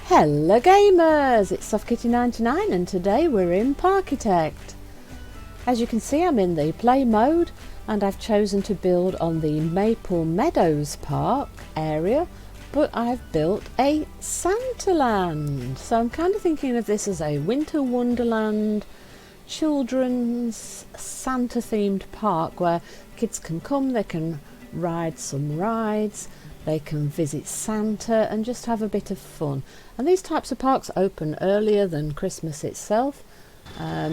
Hello gamers, it's SoftKitty99 and today we're in Parkitect. As you can see, I'm in the play mode and I've chosen to build on the Maple Meadows Park area, but I've built a Santaland. So I'm kind of thinking of this as a winter wonderland, children's Santa themed park where kids can come, they can ride some rides, they can visit Santa and just have a bit of fun. And these types of parks open earlier than Christmas itself,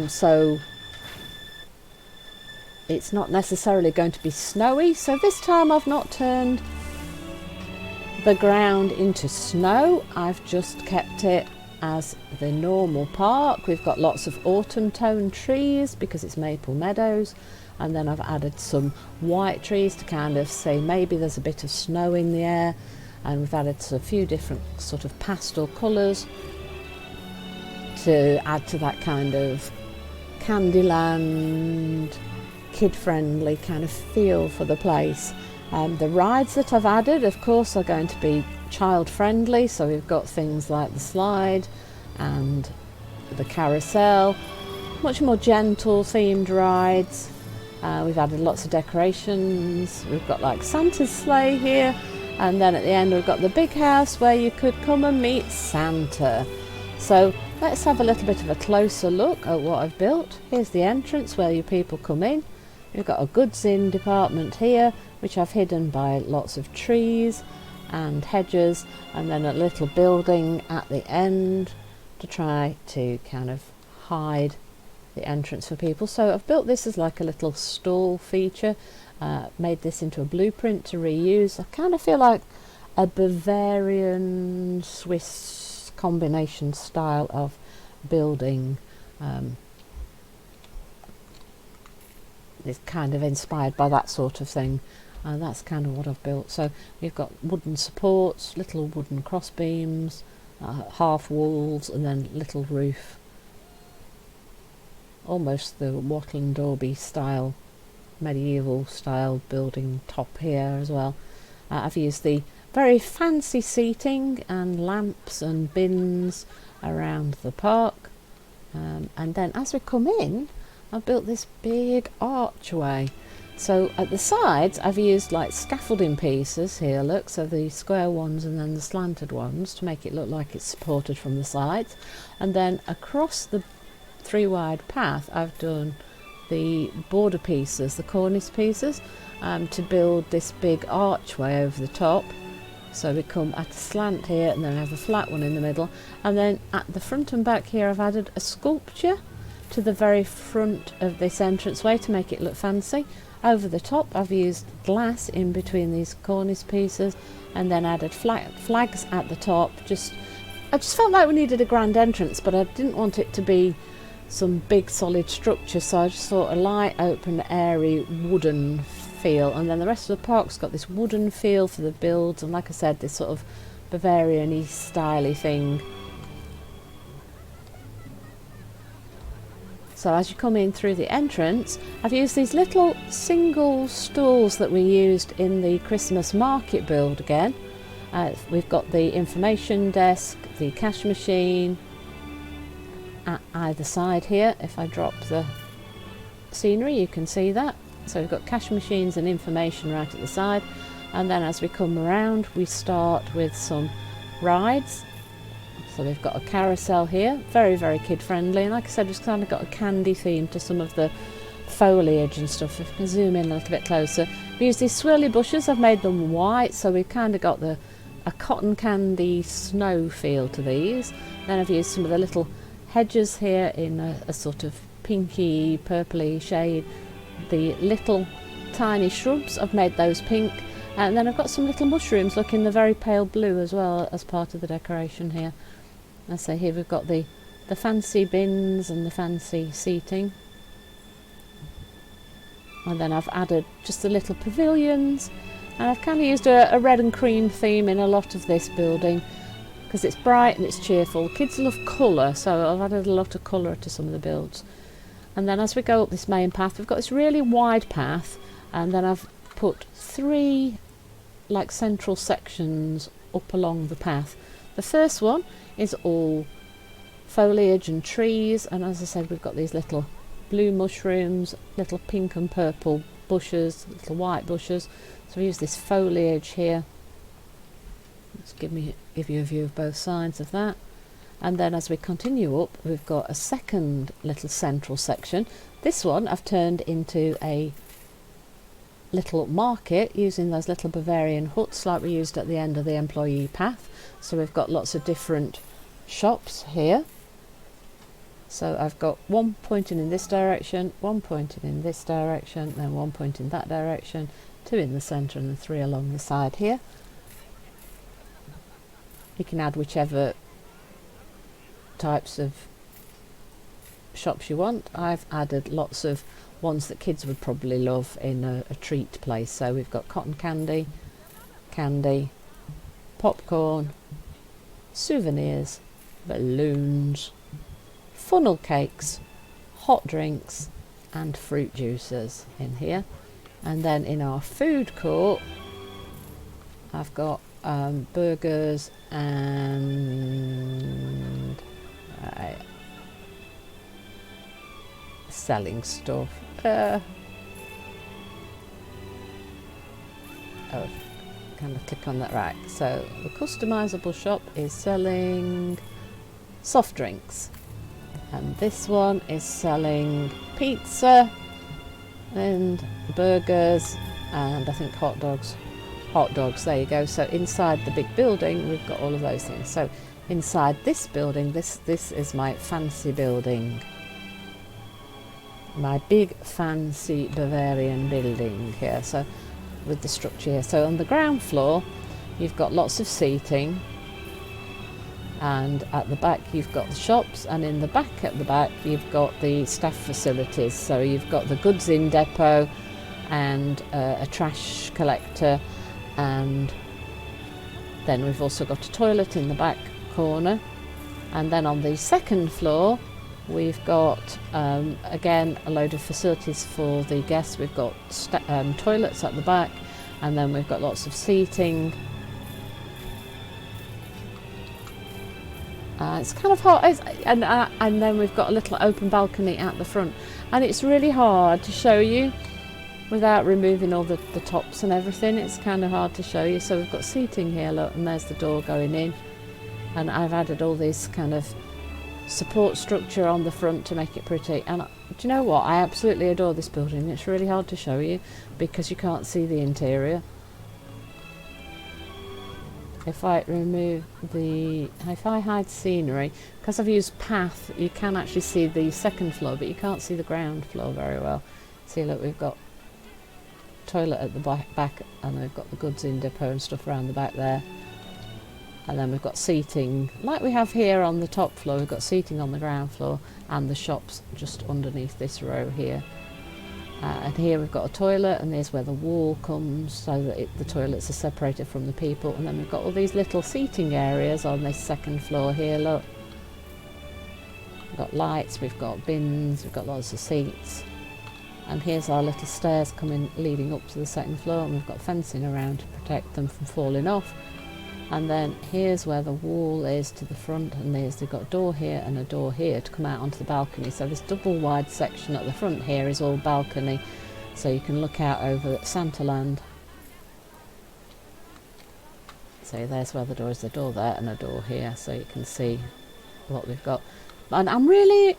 so it's not necessarily going to be snowy. So this time I've not turned the ground into snow, I've just kept it as the normal park. We've got lots of autumn tone trees because it's Maple Meadows, and then I've added some white trees to kind of say maybe there's a bit of snow in the air, and we've added a few different sort of pastel colours to add to that kind of Candyland, kid-friendly kind of feel for the place. The rides that I've added, of course, are going to be child-friendly, so we've got things like the slide and the carousel, much more gentle themed rides. We've added lots of decorations. We've got like Santa's sleigh here, and then at the end we've got the big house where you could come and meet Santa. So let's have a little bit of a closer look at what I've built. Here's the entrance where you people come in. We've got a goods in department here, which I've hidden by lots of trees and hedges, and then a little building at the end to try to kind of hide the entrance for people. So I've built this as like a little stall feature, made this into a blueprint to reuse. I kind of feel like a Bavarian Swiss combination style of building. It's kind of inspired by that sort of thing. That's kind of what I've built. So we've got wooden supports, little wooden cross beams, half walls, and then little roof. Almost the Wattle and Daubie style, medieval style building top here as well. I've used the very fancy seating and lamps and bins around the park. And then as we come in, I've built this big archway. So at the sides I've used like scaffolding pieces here, look, so the square ones and then the slanted ones to make it look like it's supported from the sides. And then across the three wide path I've done the border pieces, the cornice pieces, to build this big archway over the top. So we come at a slant here and then I have a flat one in the middle, and then at the front and back here I've added a sculpture to the very front of this entranceway to make it look fancy. Over the top I've used glass in between these cornice pieces, and then added flags at the top. I just felt like we needed a grand entrance, but I didn't want it to be some big solid structure, so I just thought a light, open, airy, wooden feel. And then the rest of the park's got this wooden feel for the builds, and like I said, this sort of Bavarian-y, styly thing. So as you come in through the entrance, I've used these little single stalls that we used in the Christmas market build again. We've got the information desk, the cash machine at either side here. If I drop the scenery you can see that. So we've got cash machines and information right at the side, and then as we come around we start with some rides. So we've got a carousel here, very very kid friendly, and like I said, it's kind of got a candy theme to some of the foliage and stuff. If I can zoom in a little bit closer, we use these swirly bushes. I've made them white, so we've kind of got a cotton candy snow feel to these. Then I've used some of the little hedges here in a sort of pinky purpley shade. The little tiny shrubs, I've made those pink, and then I've got some little mushrooms looking the very pale blue as well as part of the decoration here. I say here we've got the fancy bins and the fancy seating, and then I've added just the little pavilions, and I've kind of used a red and cream theme in a lot of this building because it's bright and it's cheerful. Kids love colour, so I've added a lot of colour to some of the builds. And then as we go up this main path, we've got this really wide path, and then I've put three like central sections up along the path. The first one is all foliage and trees, and as I said, we've got these little blue mushrooms, little pink and purple bushes, little white bushes. So we use this foliage here. Let's give you a view of both sides of that. And then as we continue up, we've got a second little central section. This one I've turned into a little market using those little Bavarian huts like we used at the end of the employee path. So we've got lots of different shops here. So I've got one pointing in this direction, one pointing in this direction, then one pointing that direction, two in the centre and 3 along the side here. You can add whichever types of shops you want. I've added lots of ones that kids would probably love in a treat place. So we've got cotton candy, popcorn, souvenirs, balloons, funnel cakes, hot drinks and fruit juices in here. And then in our food court I've got burgers and selling stuff. Can I click on that? Right, so the customizable shop is selling soft drinks, and this one is selling pizza and burgers and I think hot dogs, there you go. So inside the big building we've got all of those things. So inside this building, this is my fancy building, my big fancy Bavarian building here, so with the structure here. So on the ground floor you've got lots of seating, and at the back you've got the shops, and in the back at the back you've got the staff facilities. So you've got the goods in depot and a trash collector, and then we've also got a toilet in the back corner. And then on the second floor we've got again a load of facilities for the guests. We've got toilets at the back, and then we've got lots of seating. It's kind of hot, and then we've got a little open balcony at the front, and it's really hard to show you without removing all the tops and everything. It's kind of hard to show you. So we've got seating here, look, and there's the door going in, and I've added all this kind of support structure on the front to make it pretty. And do you know what, I absolutely adore this building. It's really hard to show you because you can't see the interior. If I hide scenery, because I've used path, you can actually see the second floor, but you can't see the ground floor very well. See, look, we've got toilet at the back, and we've got the goods in depot and stuff around the back there. And then we've got seating, like we have here on the top floor. We've got seating on the ground floor, and the shops just underneath this row here. And here we've got a toilet, and there's where the wall comes, so that the toilets are separated from the people. And then we've got all these little seating areas on this second floor here, look. We've got lights, we've got bins, we've got lots of seats. And here's our little stairs leading up to the second floor, and we've got fencing around to protect them from falling off. And then here's where the wall is to the front, and they've got a door here and a door here to come out onto the balcony. So this double wide section at the front here is all balcony, so you can look out over Santaland. So there's where the door is, a door there and a door here, so you can see what we've got. And I'm really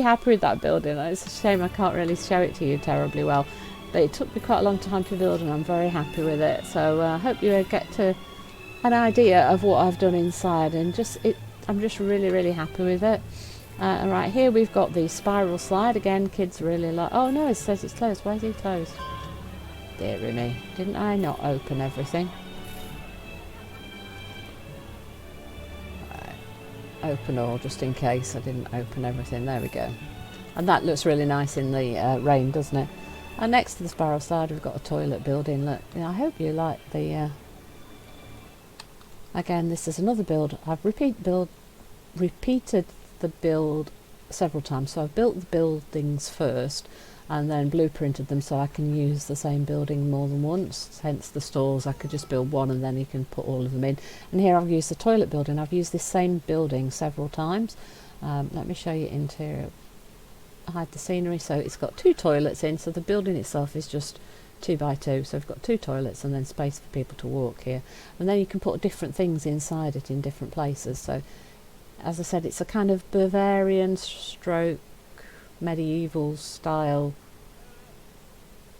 happy with that building. It's a shame I can't really show it to you terribly well, but it took me quite a long time to build, and I'm very happy with it. So I hope you get to an idea of what I've done inside, and I'm just really happy with it. And right here we've got the spiral slide again. Kids really like. Oh no, it says it's closed. Why is it closed? Dear me, didn't I not open everything? Right. Open all, just in case I didn't open everything. There we go. And that looks really nice in the rain, doesn't it? And next to the spiral slide we've got a toilet building. Look, I hope you like the again, this is another build. I've repeated the build several times. So I've built the buildings first, and then blueprinted them so I can use the same building more than once, hence the stalls. I could just build one and then you can put all of them in. And here I've used the toilet building. I've used this same building several times. Let me show you interior. Hide the scenery. So it's got 2 toilets in, so the building itself is just 2 by 2, so we've got 2 toilets and then space for people to walk here, and then you can put different things inside it in different places. So as I said, it's a kind of Bavarian stroke medieval style,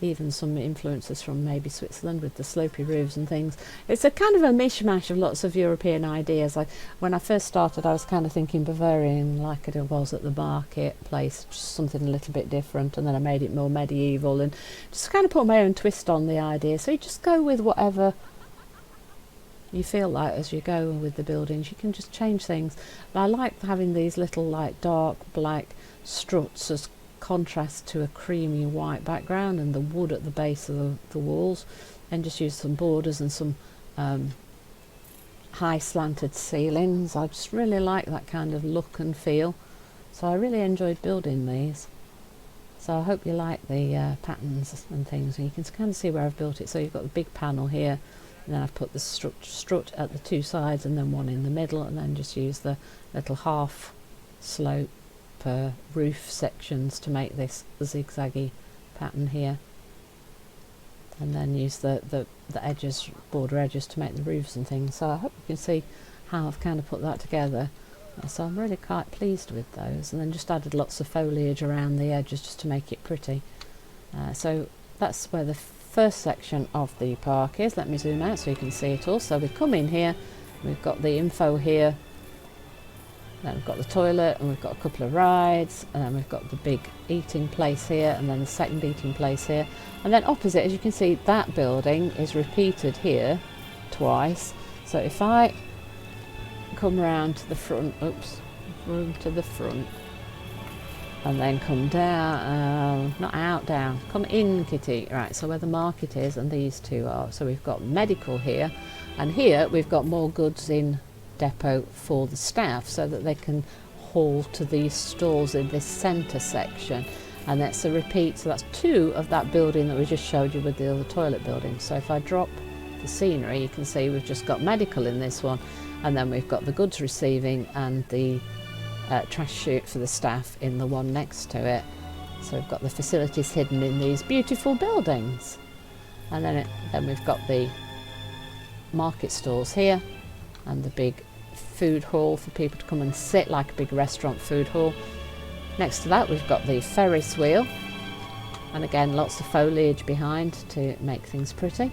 even some influences from maybe Switzerland with the slopey roofs and things. It's a kind of a mishmash of lots of European ideas. Like when I first started, I was kind of thinking Bavarian like it was at the marketplace, just something a little bit different, and then I made it more medieval and just kind of put my own twist on the idea. So you just go with whatever you feel like as you go with the buildings. You can just change things. But I like having these little like dark black struts as contrast to a creamy white background and the wood at the base of the walls, and just use some borders and some high slanted ceilings. I just really like that kind of look and feel, so I really enjoyed building these. So I hope you like the patterns and things, and you can kind of see where I've built it. So you've got the big panel here, and then I've put the strut at the 2 sides and then one in the middle, and then just use the little half slope roof sections to make this zigzaggy pattern here, and then use the edges, border edges, to make the roofs and things. So I hope you can see how I've kind of put that together. So I'm really quite pleased with those, and then just added lots of foliage around the edges just to make it pretty. So that's where the first section of the park is. Let me zoom out so you can see it all. So we come in here, we've got the info here, then we've got the toilet, and we've got a couple of rides, and then we've got the big eating place here, and then the second eating place here, and then opposite, as you can see, that building is repeated here twice. So if I come round to the front, room to the front, and then come down, not out, down, come in, kitty. Right, so where the market is and these 2 are. So we've got medical here, and here we've got more goods in depot for the staff so that they can haul to these stores in this centre section, and that's a repeat. So that's 2 of that building that we just showed you with the other toilet building. So if I drop the scenery, you can see we've just got medical in this one, and then we've got the goods receiving and the trash chute for the staff in the one next to it. So we've got the facilities hidden in these beautiful buildings, and then we've got the market stalls here, and the big food hall for people to come and sit, like a big restaurant food hall. Next to that we've got the Ferris wheel, and again lots of foliage behind to make things pretty.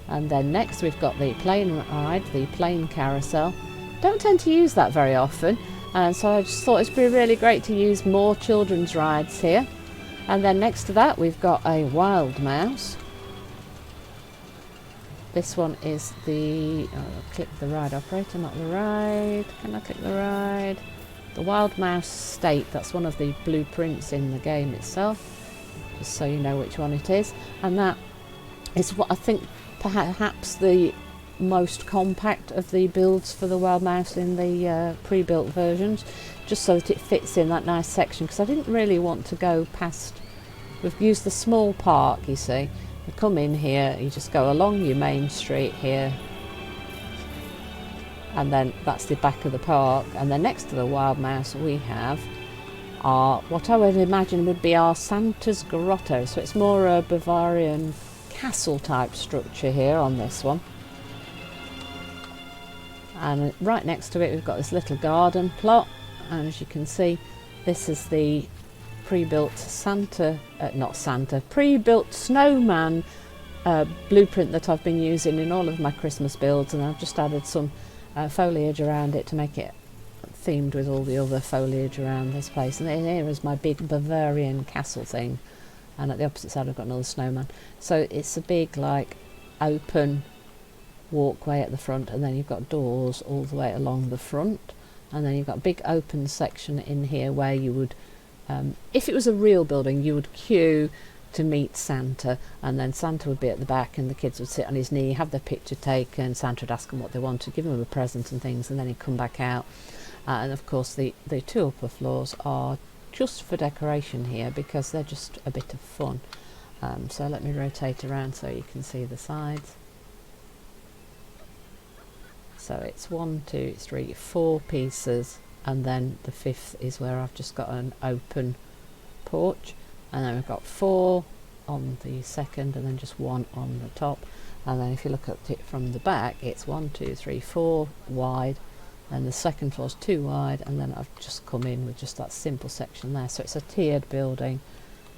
And then next we've got the plane ride, the plane carousel. Don't tend to use that very often, and so I just thought it'd be really great to use more children's rides here. And then next to that we've got a wild mouse. This one is the, click the ride operator, not the ride. Can I click the ride? The Wild Mouse State, that's one of the blueprints in the game itself, just so you know which one it is. And that is what I think perhaps the most compact of the builds for the Wild Mouse in the pre-built versions, just so that it fits in that nice section, because I didn't really want to go past. We've used the small park, you see. You come in here, you just go along your main street here, and then that's the back of the park. And then next to the Wild Mouse we have our, what I would imagine would be our Santa's grotto. So it's more a Bavarian castle type structure here on this one. And right next to it we've got this little garden plot, and as you can see, this is the pre-built pre-built snowman blueprint that I've been using in all of my Christmas builds, and I've just added some foliage around it to make it themed with all the other foliage around this place. And here is my big Bavarian castle thing, and at the opposite side I've got another snowman. So it's a big like open walkway at the front, and then you've got doors all the way along the front, and then you've got a big open section in here where you would, if it was a real building, you would queue to meet Santa, and then Santa would be at the back and the kids would sit on his knee, have their picture taken, Santa would ask them what they wanted, give them a present and things, and then he'd come back out. And of course the 2 upper floors are just for decoration here because they're just a bit of fun. So let me rotate around so you can see the sides. So it's 1, 2, 3, 4 pieces, and then the 5th is where I've just got an open porch, and then we've got 4 on the 2nd and then just 1 on the top. And then if you look at it from the back, it's 1, 2, 3, 4 wide, and the 2nd floor's 2 wide, and then I've just come in with just that simple section there. So it's a tiered building.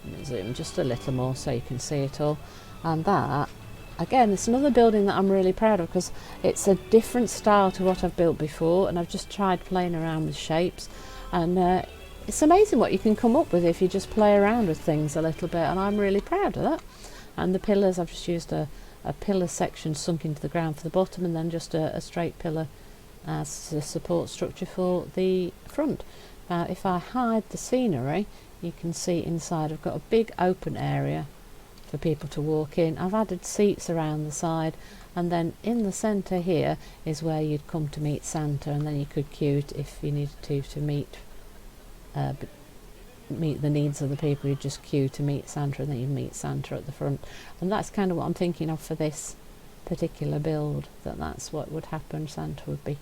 Let me zoom just a little more so you can see it all. And that, again, it's another building that I'm really proud of because it's a different style to what I've built before, and I've just tried playing around with shapes, and it's amazing what you can come up with if you just play around with things a little bit, and I'm really proud of that. And the pillars, I've just used a pillar section sunk into the ground for the bottom, and then just a straight pillar as a support structure for the front. Now if I hide the scenery, you can see inside I've got a big open area for people to walk in. I've added seats around the side, and then in the centre here is where you'd come to meet Santa, and then you could queue if you needed to meet the needs of the people. You just queue to meet Santa, and then you meet Santa at the front. And that's kind of what I'm thinking of for this particular build, that's what would happen. Santa would be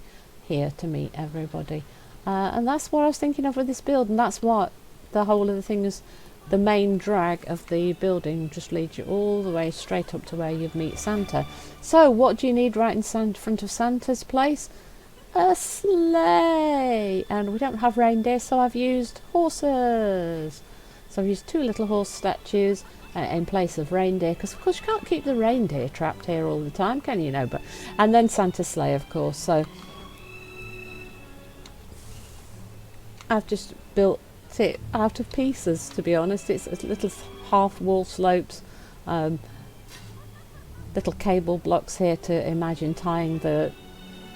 here to meet everybody, and that's what I was thinking of with this build, and that's what the whole of the thing is. The main drag of the building just leads you all the way straight up to where you'd meet Santa. So what do you need right in front of Santa's place? A sleigh. And we don't have reindeer, so I've used horses. So I've used 2 little horse statues in place of reindeer, because of course you can't keep the reindeer trapped here all the time, can you? No, but and then Santa's sleigh, of course. So I've just built it out of pieces, to be honest. It's little half wall slopes, little cable blocks here to imagine tying the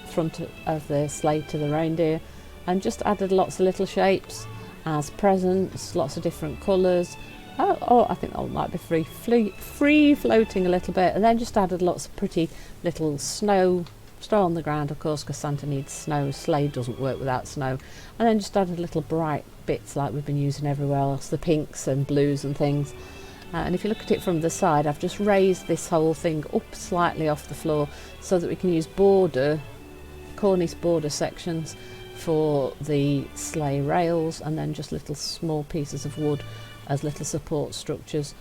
front of the sleigh to the reindeer, and just added lots of little shapes as presents, lots of different colours. Oh, I think that might be free floating a little bit, and then just added lots of pretty little snow on the ground, of course, because Santa needs snow. Sleigh doesn't work without snow. And then just added little bright bits like we've been using everywhere else, the pinks and blues and things. And if you look at it from the side, I've just raised this whole thing up slightly off the floor so that we can use cornice border sections for the sleigh rails, and then just little small pieces of wood as little support structures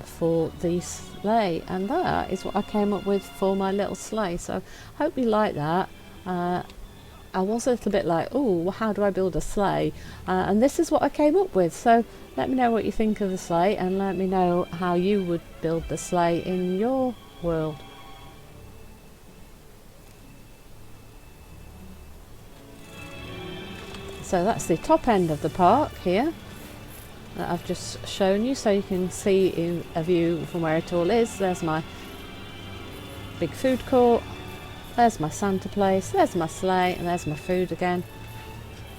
for the sleigh. And that is what I came up with for my little sleigh. So I hope you like that. I was a little bit like, oh, how do I build a sleigh? And this is what I came up with. So let me know what you think of the sleigh, and let me know how you would build the sleigh in your world. So that's the top end of the park here that I've just shown you, so you can see in a view from where it all is. There's my big food court, there's my Santa place, there's my sleigh, and there's my food again.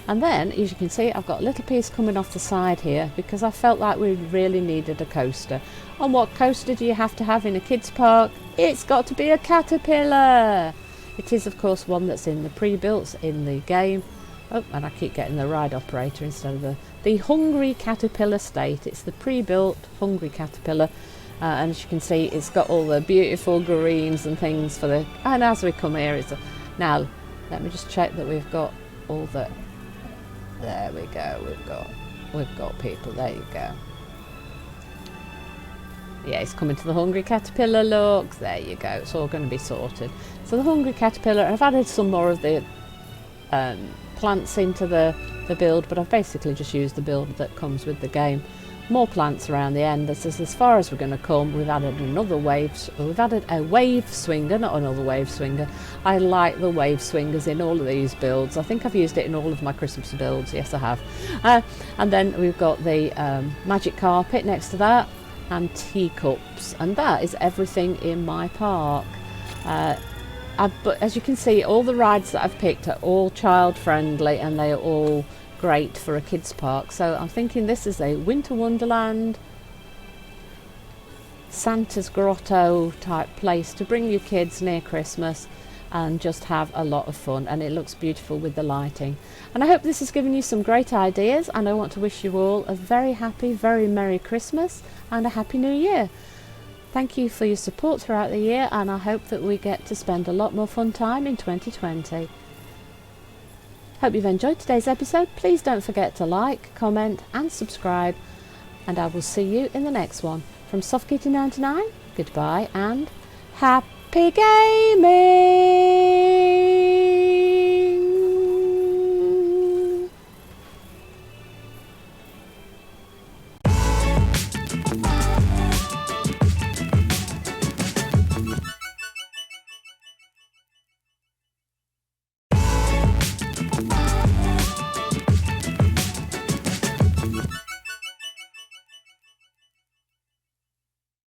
And then, as you can see, I've got a little piece coming off the side here because I felt like we really needed a coaster. And what coaster do you have to have in a kids park? It's got to be a caterpillar. It is, of course, one that's in the pre-built in the game. Oh, and I keep getting the ride operator instead of the Hungry Caterpillar state. It's the pre-built Hungry Caterpillar, and as you can see, it's got all the beautiful greens and things for the. And as we come here, now let me just check that we've got all the. There we go. We've got people. There you go. Yeah, it's coming to the Hungry Caterpillar. Look, there you go. It's all going to be sorted. So the Hungry Caterpillar. I've added some more of the plants into the build, but I've basically just used the build that comes with the game. More plants around the end. This is as far as we're going to come. We've added we've added a wave swinger, not another wave swinger. I like the wave swingers in all of these builds. I think I've used it in all of my Christmas builds. Yes, I have. And then we've got the magic carpet next to that, and teacups, and that is everything in my park. But as you can see, all the rides that I've picked are all child friendly, and they are all great for a kids park. So I'm thinking this is a winter wonderland, Santa's grotto type place to bring your kids near Christmas, and just have a lot of fun, and it looks beautiful with the lighting. And I hope this has given you some great ideas, and I want to wish you all a very happy, very Merry Christmas and a Happy New Year. Thank you for your support throughout the year, and I hope that we get to spend a lot more fun time in 2020. Hope you've enjoyed today's episode. Please don't forget to like, comment and subscribe, and I will see you in the next one. From Soft Kitty 99, goodbye and happy gaming!